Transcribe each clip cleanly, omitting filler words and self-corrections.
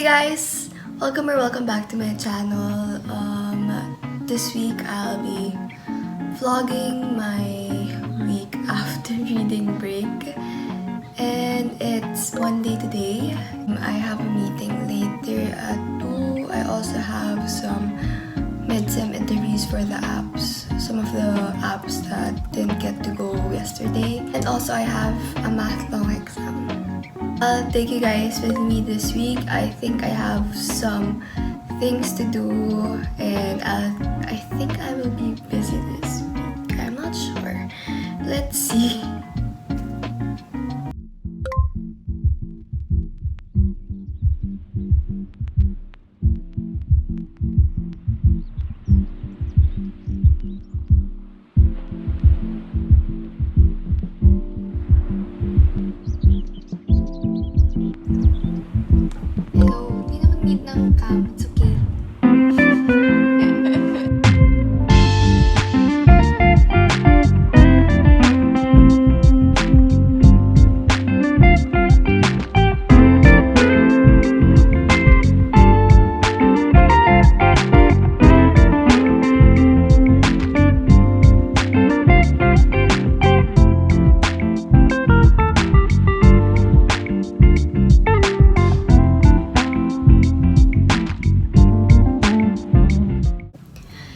guys! Welcome back to my channel. This week I'll be vlogging my week after reading break. And it's one day today. I have a meeting later at 2. I also have some mid-sem interviews for the apps. Some of the apps that didn't get to go yesterday. And also I have a math long exam. I'll take you guys with me this week. I think I have some things to do and I think I will be busy this week. I'm not sure. Let's see. It's okay.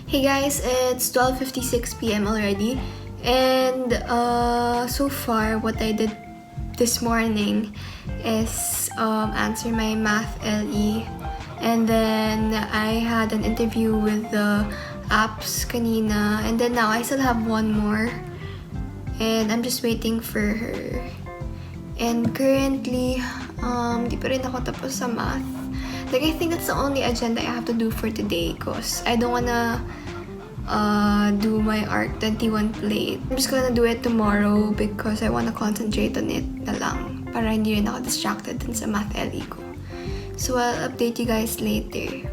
Hey guys, it's 12:56 p.m. already, and so far what I did this morning is answer my math LE, and then I had an interview with the apps kanina, and then now I still have one more, and I'm just waiting for her. And currently, di pa rin ako tapos sa math. Like, I think that's the only agenda I have to do for today because I don't wanna do my ARC 21 plate. I'm just gonna do it tomorrow because I wanna concentrate on it na lang para hindi rin ako distracted dun sa math LE ko. So, I'll update you guys later.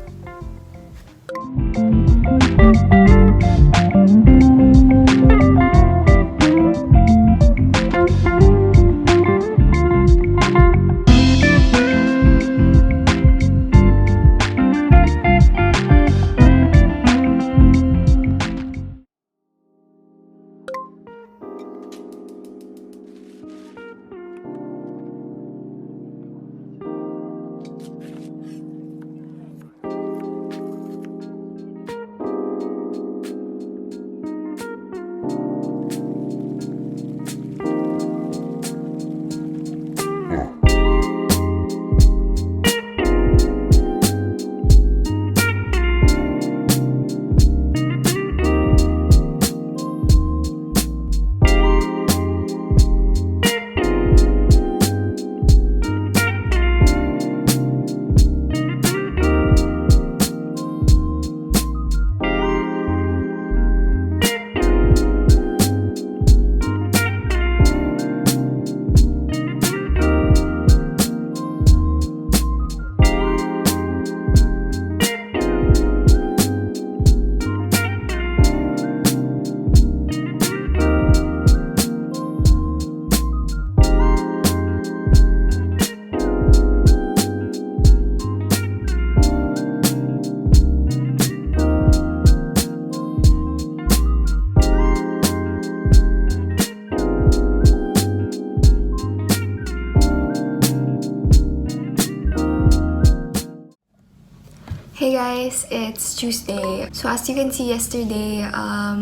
Hey guys, it's Tuesday. So as you can see yesterday, I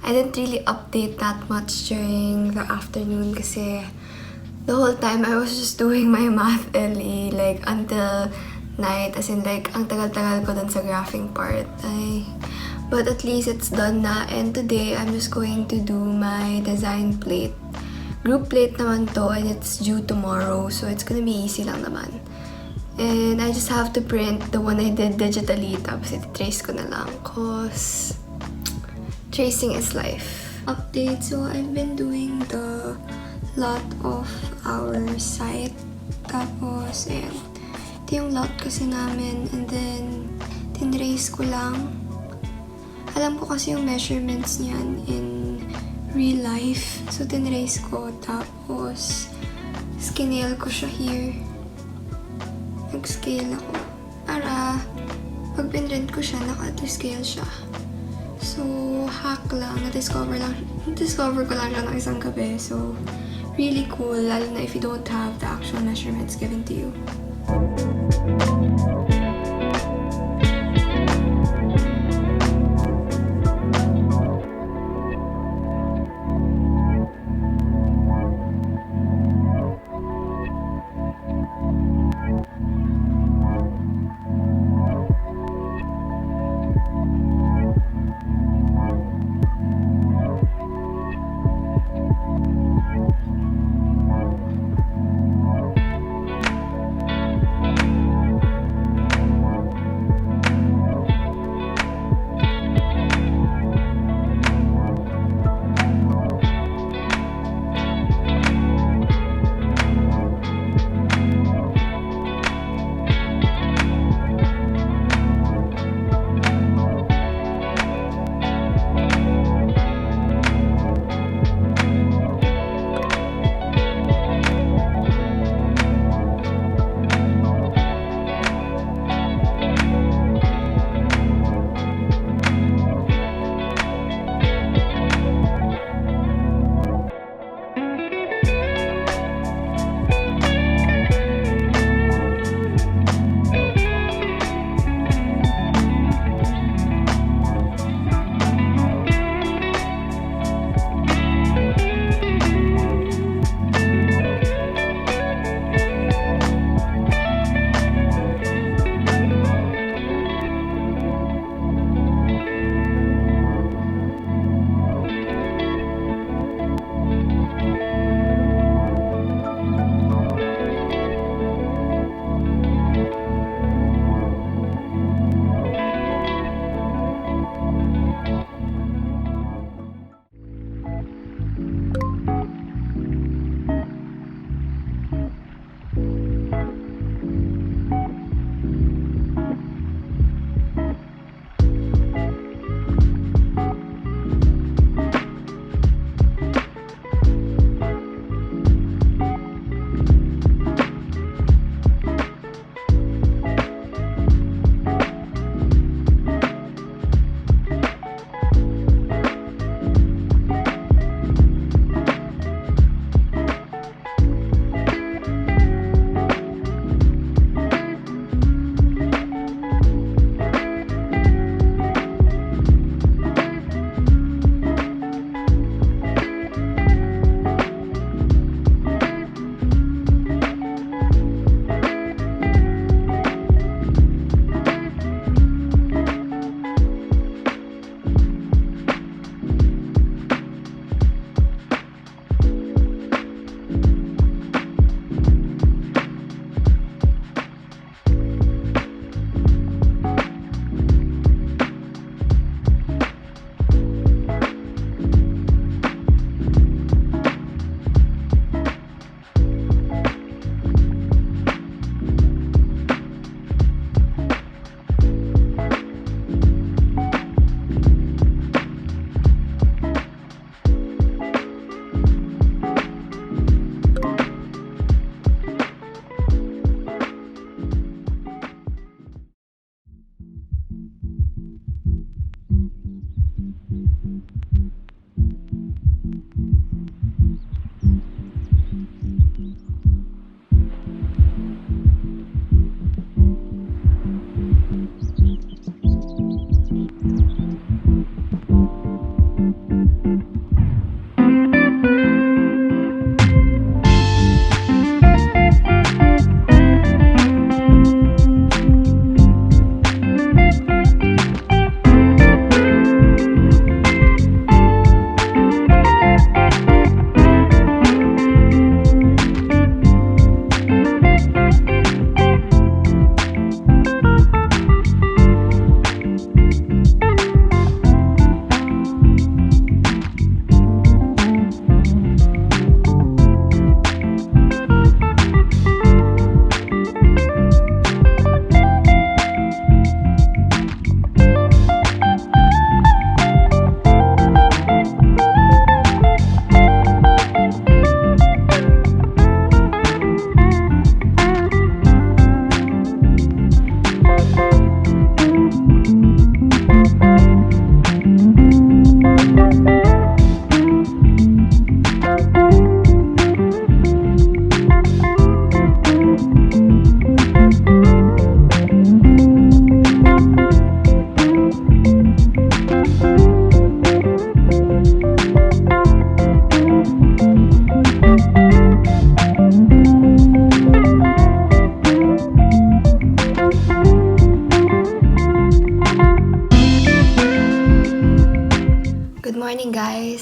didn't really update that much during the afternoon kasi the whole time I was just doing my math LE like until night, as in like ang tagal-tagal ko dun sa graphing part. But at least it's done na, and today I'm just going to do my design plate. Group plate naman to and it's due tomorrow, so it's gonna be easy lang naman. And I just have to print the one I did digitally, tapos iti-trace ko na lang cause tracing is life. Update, so I've been doing the lot of our site, tapos ito yung lot kasi namin, and then tinrace ko lang. Alam ko kasi yung measurements niyan in real life, so tinrace ko, tapos scale ko siya here. mag-scale ako. Para pag pinrint ko siya, naka-to-scale siya. So, hack lang. Na-discover ko lang siya ng isang gabi. So, really cool, lalo na if you don't have the actual measurements given to you.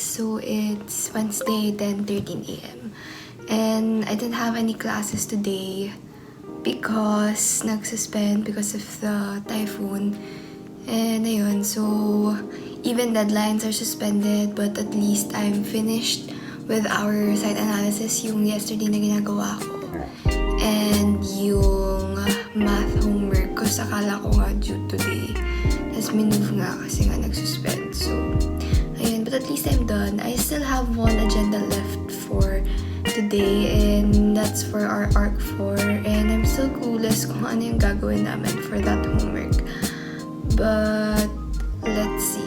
so it's Wednesday, 10:13 a.m. And I didn't have any classes today because nag-suspend because of the typhoon. And ayun, so even deadlines are suspended, but at least I'm finished with our site analysis, yung yesterday na ginagawa ko. And yung math homework ko, akala ko nga due today. Tapos minove nga kasi nga nag-suspend. So, ayun. But at least I'm done. I still have one agenda left for today, and that's for our ARC 4. And I'm still clueless kung ano yung gagawin namin for that homework. But, let's see.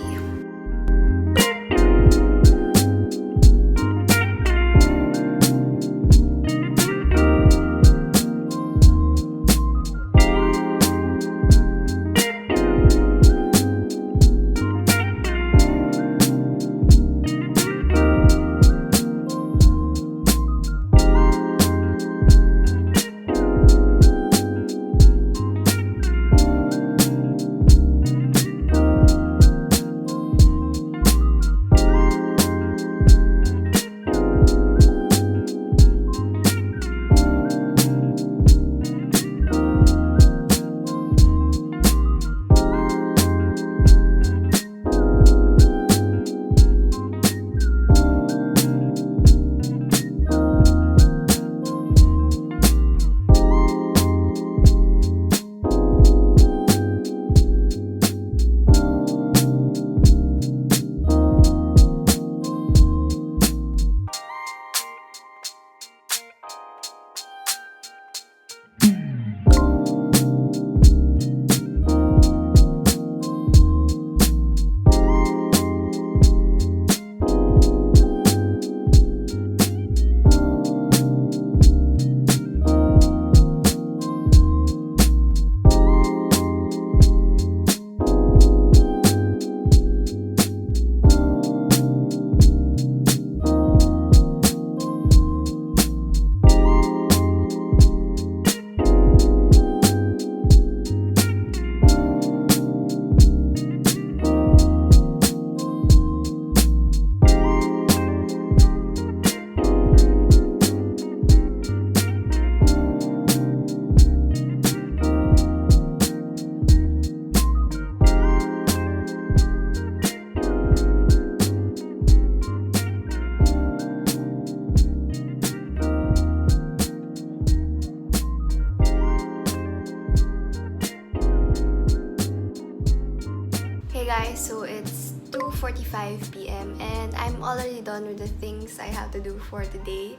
Hey guys, so it's 2:45 p.m. and I'm already done with the things I have to do for today.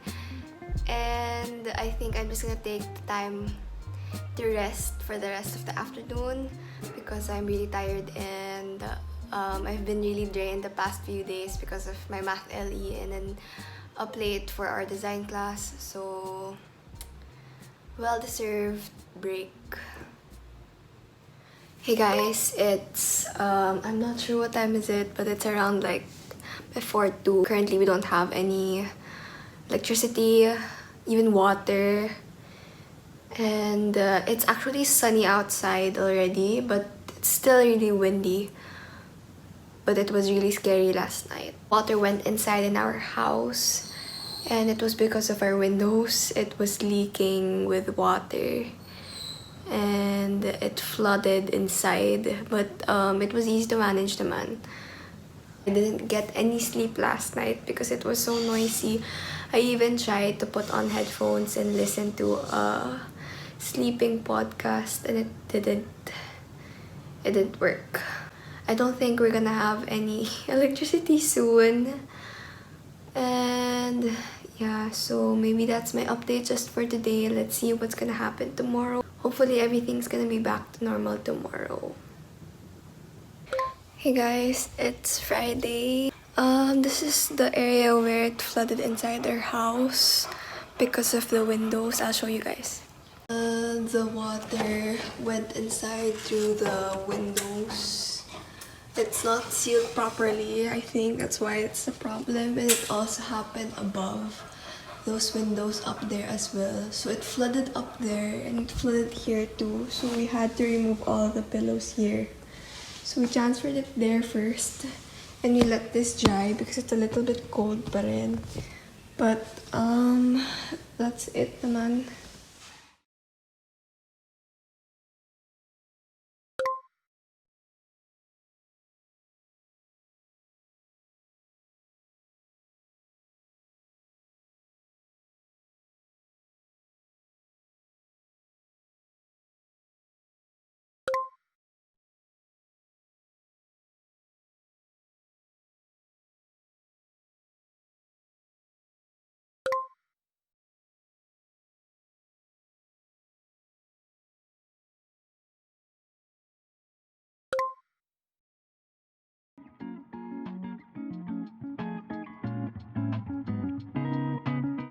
And I think I'm just gonna take the time to rest for the rest of the afternoon because I'm really tired, and I've been really drained the past few days because of my math LE and then up late for our design class. So, well-deserved break. Hey guys, it's I'm not sure what time is it, but it's around like before 2. Currently we don't have any electricity, even water, and it's actually sunny outside already, but it's still really windy. But it was really scary last night. Water went inside in our house, and it was because of our windows. It was leaking with water, and it flooded inside, but it was easy to manage naman. I didn't get any sleep last night because it was so noisy. I even tried to put on headphones and listen to a sleeping podcast, and it didn't work. I don't think we're gonna have any electricity soon. And yeah, so maybe that's my update just for today. Let's see what's gonna happen tomorrow. Hopefully everything's gonna be back to normal tomorrow. Hey guys, it's Friday. This is the area where it flooded inside our house because of the windows. I'll show you guys. The water went inside through the windows. It's not sealed properly. I think that's why it's the problem. And it also happened above those windows up there as well. So it flooded up there and it flooded here too. So we had to remove all the pillows here. So we transferred it there first. And we let this dry because it's a little bit cold pa rin. But, that's it naman.